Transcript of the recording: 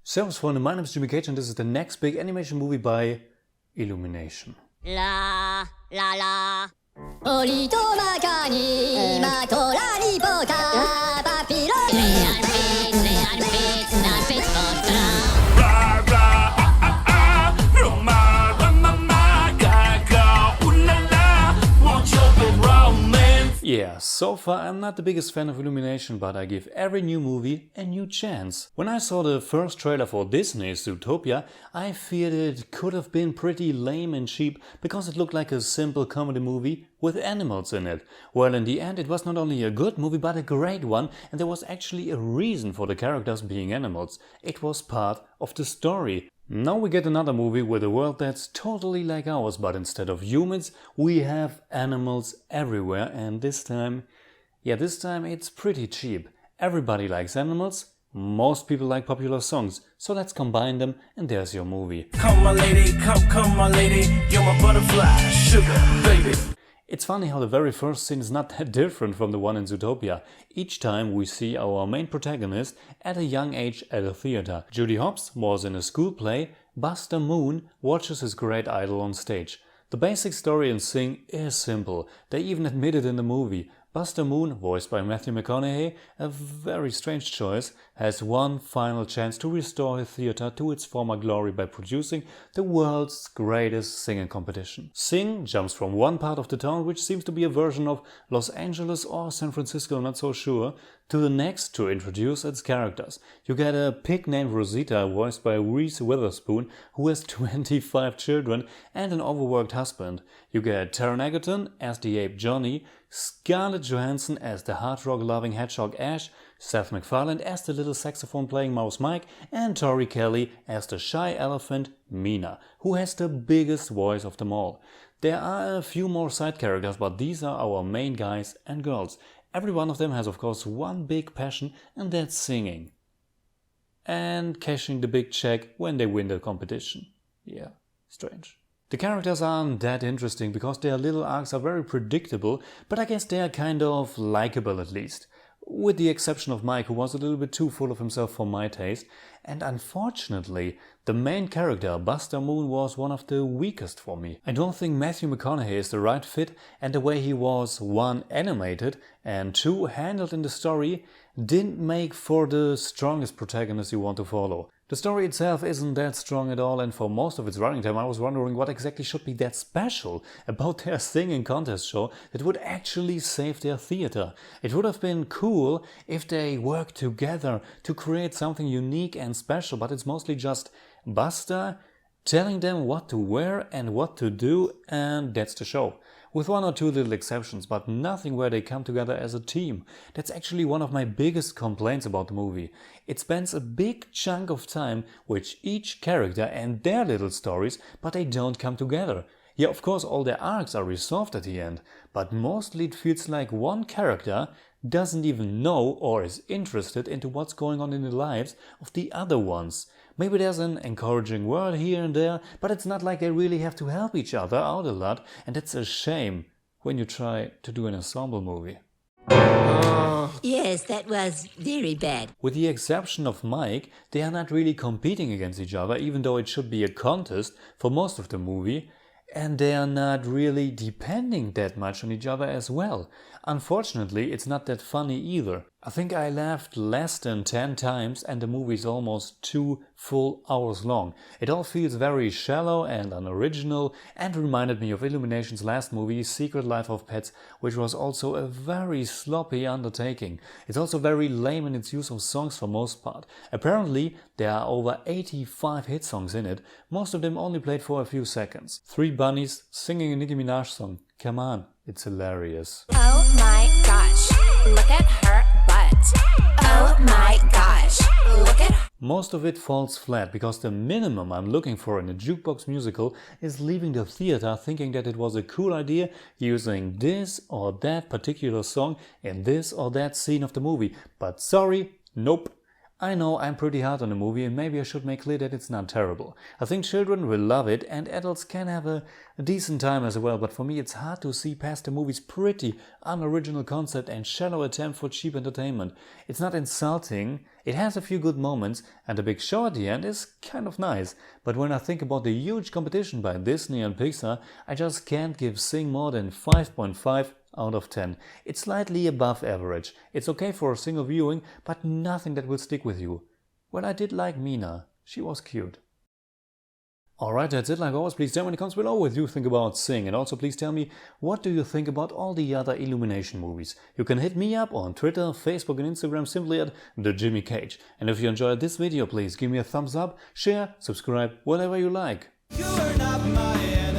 Servus Freunde, my name is Jimmy Cage and this is the next big animation movie by Illumination. La la la. Yeah, so far I'm not the biggest fan of Illumination, but I give every new movie a new chance. When I saw the first trailer for Disney's Zootopia, I feared it could have been pretty lame and cheap because it looked like a simple comedy movie with animals in it. Well, in the end it was not only a good movie but a great one, and there was actually a reason for the characters being animals. It was part of the story. Now we get another movie with a world that's totally like ours, but instead of humans we have animals everywhere, and this time it's pretty cheap. Everybody likes animals, most people like popular songs, so let's combine them and there's your movie. Come my lady, come my lady, you're my butterfly, sugar baby. It's funny how the very first scene is not that different from the one in Zootopia. Each time we see our main protagonist at a young age at a theater. Judy Hopps was in a school play, Buster Moon watches his great idol on stage. The basic story in Sing is simple, they even admit it in the movie. Buster Moon, voiced by Matthew McConaughey, a very strange choice, has one final chance to restore his theater to its former glory by producing the world's greatest singing competition. Sing jumps from one part of the town, which seems to be a version of Los Angeles or San Francisco, not so sure, to the next to introduce its characters. You get a pig named Rosita, voiced by Reese Witherspoon, who has 25 children and an overworked husband. You get Taron Egerton as the ape Johnny, Scarlett Johansson as the hard rock loving hedgehog Ash, Seth MacFarlane as the little saxophone playing mouse Mike, and Tori as the shy elephant Mina, who has the biggest voice of them all. There are a few more side characters, but these are our main guys and girls. Every one of them has of course one big passion, and that's singing. And cashing the big check when they win the competition. Yeah, strange. The characters aren't that interesting because their little arcs are very predictable, but I guess they are kind of likable at least. With the exception of Mike, who was a little bit too full of himself for my taste. And unfortunately, the main character, Buster Moon, was one of the weakest for me. I don't think Matthew McConaughey is the right fit, and the way he was, 1, animated, and 2, handled in the story, didn't make for the strongest protagonist you want to follow. The story itself isn't that strong at all, and for most of its running time I was wondering what exactly should be that special about their singing contest show that would actually save their theater. It would have been cool if they worked together to create something unique and special, but it's mostly just Buster telling them what to wear and what to do, and that's the show. With 1 or 2 little exceptions, but nothing where they come together as a team. That's actually one of my biggest complaints about the movie. It spends a big chunk of time with each character and their little stories, but they don't come together. Yeah, of course all their arcs are resolved at the end, but mostly it feels like one character doesn't even know or is interested into what's going on in the lives of the other ones. Maybe there's an encouraging word here and there, but it's not like they really have to help each other out a lot, and that's a shame when you try to do an ensemble movie. Yes, that was very bad. With the exception of Mike, they are not really competing against each other, even though it should be a contest for most of the movie, and they are not really depending that much on each other as well. Unfortunately, it's not that funny either. I think I laughed less than 10 times and the movie is almost 2 full hours long. It all feels very shallow and unoriginal and reminded me of Illumination's last movie, Secret Life of Pets, which was also a very sloppy undertaking. It's also very lame in its use of songs for most part. Apparently, there are over 85 hit songs in it, most of them only played for a few seconds. 3 bunnies singing a Nicki Minaj song. Come on, it's hilarious. Oh my gosh, look at her butt. Oh my gosh, look at her. Most of it falls flat because the minimum I'm looking for in a jukebox musical is leaving the theater thinking that it was a cool idea using this or that particular song in this or that scene of the movie. But sorry, nope. I know I'm pretty hard on the movie and maybe I should make clear that it's not terrible. I think children will love it and adults can have a decent time as well, but for me it's hard to see past the movie's pretty unoriginal concept and shallow attempt for cheap entertainment. It's not insulting, it has a few good moments and the big show at the end is kind of nice, but when I think about the huge competition by Disney and Pixar, I just can't give Sing more than 5.5 out of 10. It's slightly above average. It's okay for a single viewing, but nothing that will stick with you. Well, I did like Mina. She was cute. Alright, that's it. Like always, please tell me in the comments below what you think about Sing. And also please tell me, what do you think about all the other Illumination movies? You can hit me up on Twitter, Facebook and Instagram simply at TheJimmyCage. And if you enjoyed this video, please give me a thumbs up, share, subscribe, whatever you like. You are not my enemy.